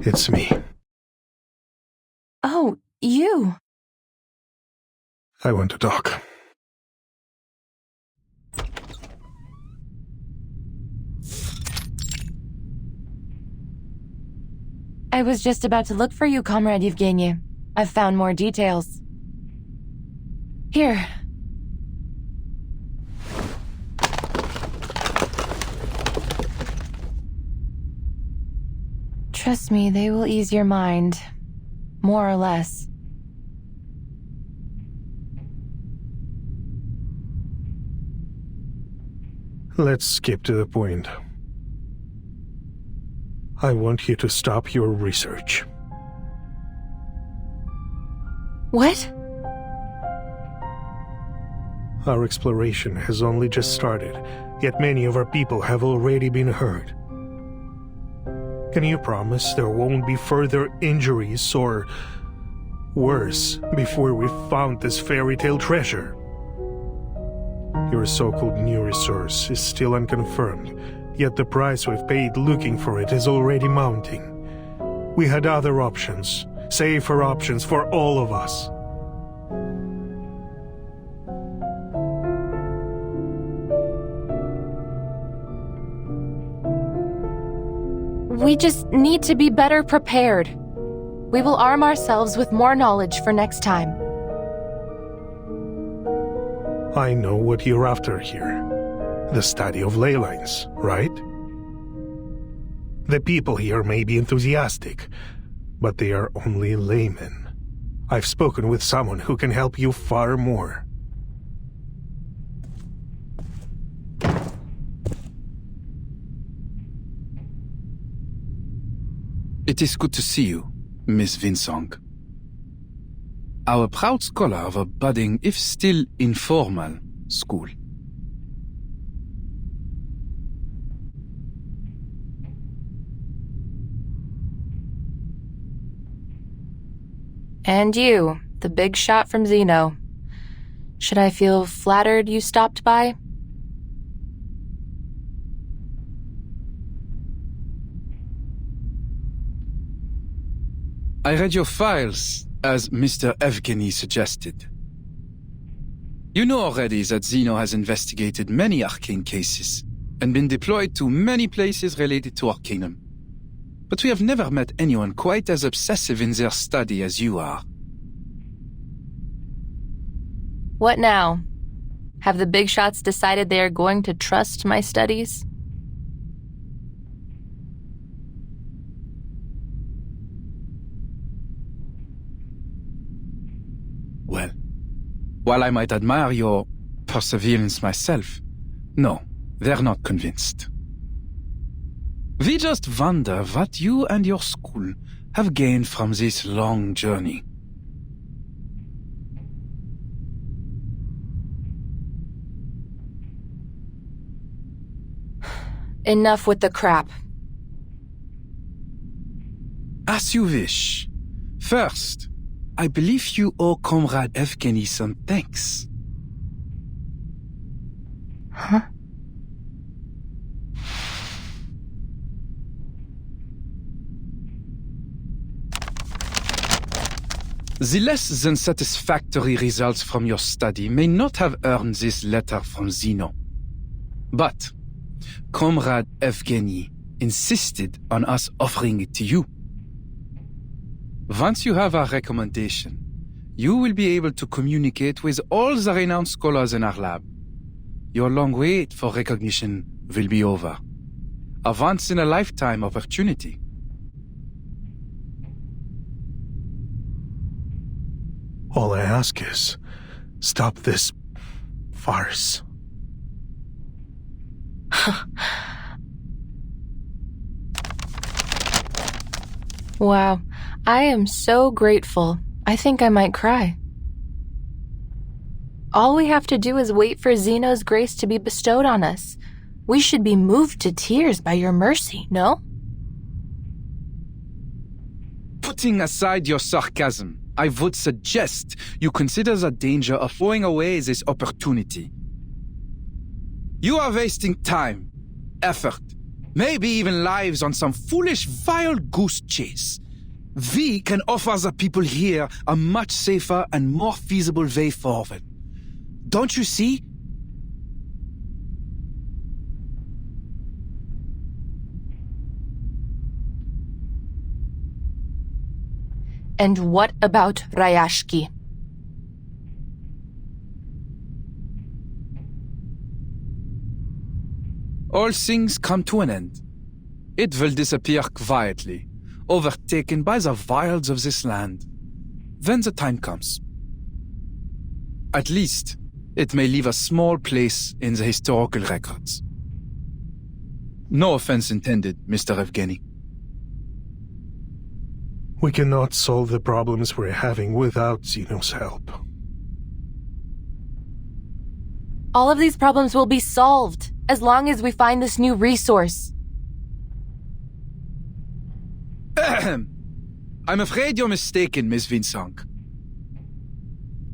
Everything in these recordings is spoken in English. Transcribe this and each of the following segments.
It's me. Oh, you. I want to talk. I was just about to look for you, Comrade Yevgeny. I've found more details. Here. Trust me, they will ease your mind. More or less. Let's skip to the point. I want you to stop your research. What? Our exploration has only just started, yet many of our people have already been hurt. Can you promise there won't be further injuries or worse before we've found this fairy tale treasure? Your so-called new resource is still unconfirmed, yet the price we've paid looking for it is already mounting. We had other options, safer options for all of us. We just need to be better prepared. We will arm ourselves with more knowledge for next time. I know what you're after here. The study of ley lines, right? The people here may be enthusiastic, but they are only laymen. I've spoken with someone who can help you far more. It is good to see you, Miss Vinsong. Our proud scholar of a budding, if still informal, school. And you, the big shot from Zeno. Should I feel flattered you stopped by? I read your files, as Mr. Evgeny suggested. You know already that Zeno has investigated many arcane cases and been deployed to many places related to Arcanum. But we have never met anyone quite as obsessive in their study as you are. What now? Have the big shots decided they are going to trust my studies? Well, while I might admire your perseverance myself, no, they're not convinced. We just wonder what you and your school have gained from this long journey. Enough with the crap. As you wish. First, I believe you owe Comrade Evgeny some thanks. Huh? The less than satisfactory results from your study may not have earned this letter from Zeno. But Comrade Evgeny insisted on us offering it to you. Once you have our recommendation, you will be able to communicate with all the renowned scholars in our lab. Your long wait for recognition will be over. A once-in-a-lifetime opportunity. All I ask is, stop this farce. Wow, I am so grateful. I think I might cry. All we have to do is wait for Zeno's grace to be bestowed on us. We should be moved to tears by your mercy, no? Putting aside your sarcasm, I would suggest you consider the danger of throwing away this opportunity. You are wasting time, effort, Maybe even lives on some foolish wild goose chase. We can offer the people here a much safer and more feasible way forward. Don't you see? And what about Rayashki? All things come to an end. It will disappear quietly, overtaken by the wilds of this land, when the time comes. At least, it may leave a small place in the historical records. No offense intended, Mr. Evgeny. We cannot solve the problems we're having without Zeno's help. All of these problems will be solved as long as we find this new resource. I'm afraid you're mistaken, Miss Vinsong.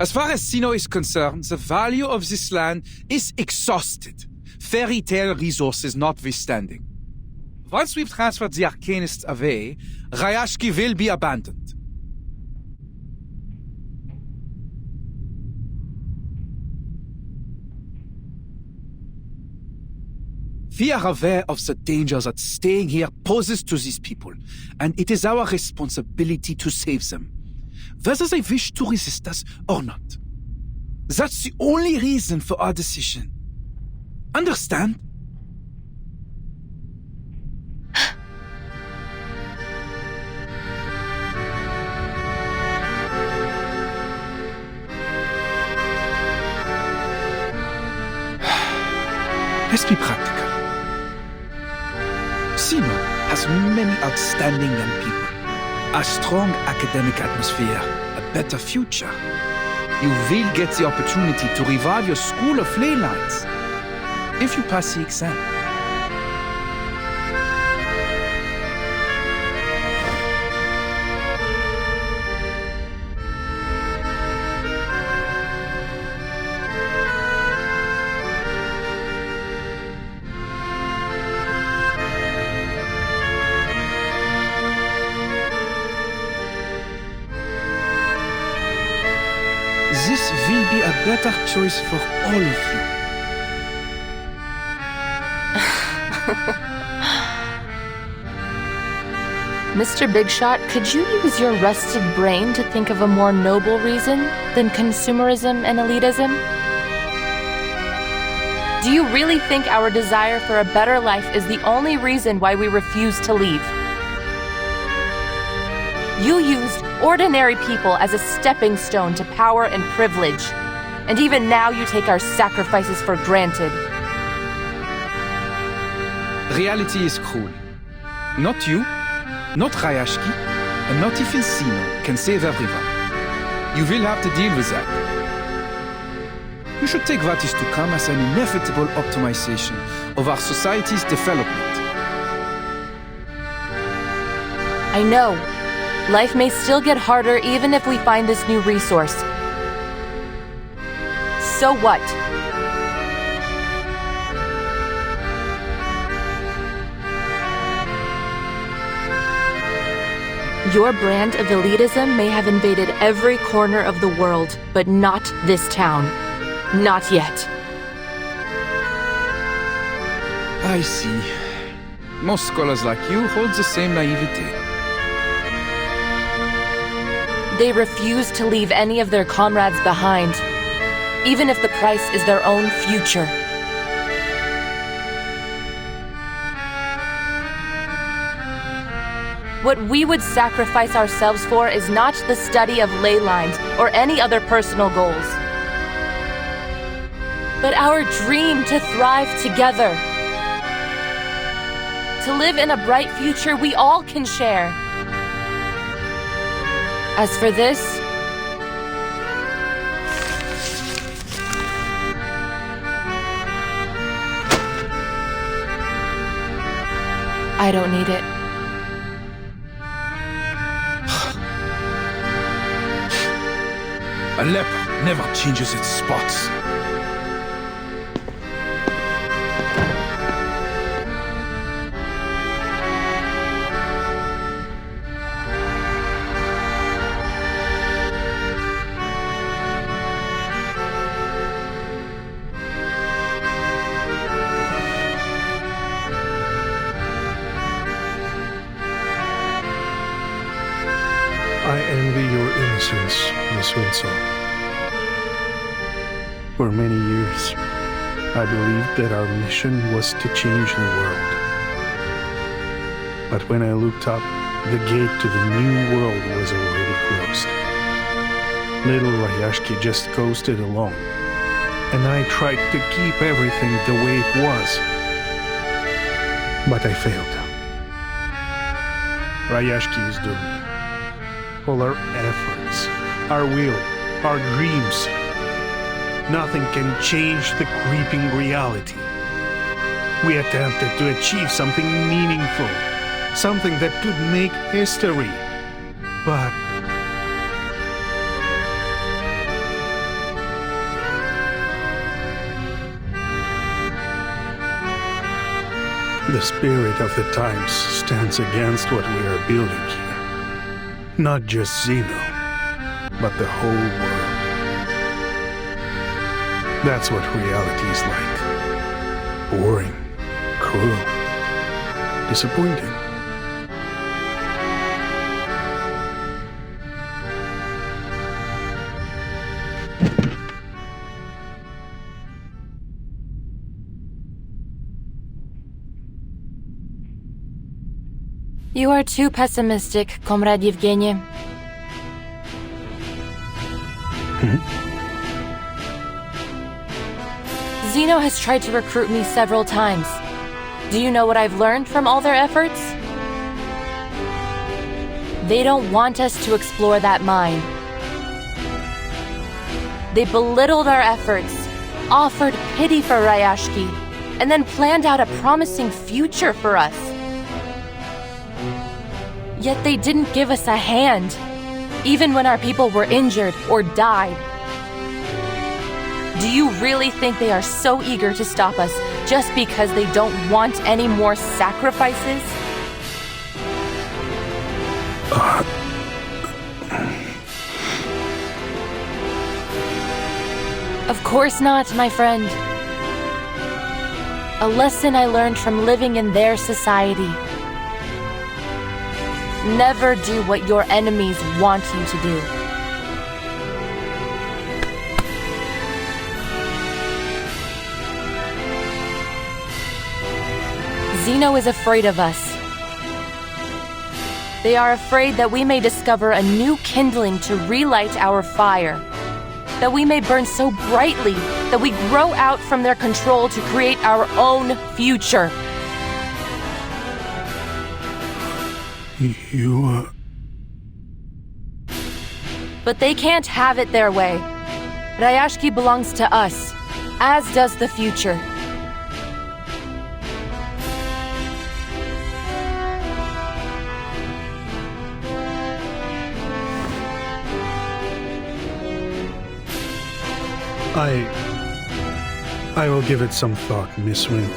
As far as Zeno is concerned, the value of this land is exhausted, fairy tale resources notwithstanding. Once we've transferred the Arcanists away, Rayashki will be abandoned. We are aware of the danger that staying here poses to these people, and it is our responsibility to save them, whether they wish to resist us or not. That's the only reason for our decision. Understand? Let's be practical. Zeno has many outstanding young people, a strong academic atmosphere, a better future. You will get the opportunity to revive your school of ley lines if you pass the exam. This will be a better choice for all of you. Mr. Bigshot, could you use your rusted brain to think of a more noble reason than consumerism and elitism? Do you really think our desire for a better life is the only reason why we refuse to leave? You used ordinary people as a stepping stone to power and privilege, and even now you take our sacrifices for granted. Reality is cruel. Not you, not Rayashki, and not even Zeno can save everyone. You will have to deal with that. You should take what is to come as an inevitable optimization of our society's development. I know. Life may still get harder even if we find this new resource. So what? Your brand of elitism may have invaded every corner of the world, but not this town. Not yet. I see. Most scholars like you hold the same naivete. They refuse to leave any of their comrades behind, even if the price is their own future. What we would sacrifice ourselves for is not the study of ley lines or any other personal goals, but our dream to thrive together, to live in a bright future we all can share. As for this, I don't need it. A leper never changes its spots. Winsor. For many years, I believed that our mission was to change the world. But when I looked up, the gate to the new world was already closed. Little Rayashki just coasted along, and I tried to keep everything the way it was. But I failed. Rayashki is doomed. All our efforts, our will, our dreams, nothing can change the creeping reality. We attempted to achieve something meaningful, something that could make history, but the spirit of the times stands against what we are building here. Not just Xeno, but the whole world. That's what reality is like. Boring, cruel, disappointing. You are too pessimistic, Comrade Yevgeny. Xeno has tried to recruit me several times. Do you know what I've learned from all their efforts? They don't want us to explore that mine. They belittled our efforts, offered pity for Rayashki, and then planned out a promising future for us. Yet they didn't give us a hand, even when our people were injured or died. Do you really think they are so eager to stop us just because they don't want any more sacrifices? Of course not, my friend. A lesson I learned from living in their society. Never do what your enemies want you to do. Xeno is afraid of us. They are afraid that we may discover a new kindling to relight our fire, that we may burn so brightly that we grow out from their control to create our own future. But they can't have it their way. Rayashki belongs to us, as does the future. I will give it some thought, Miss Winsor.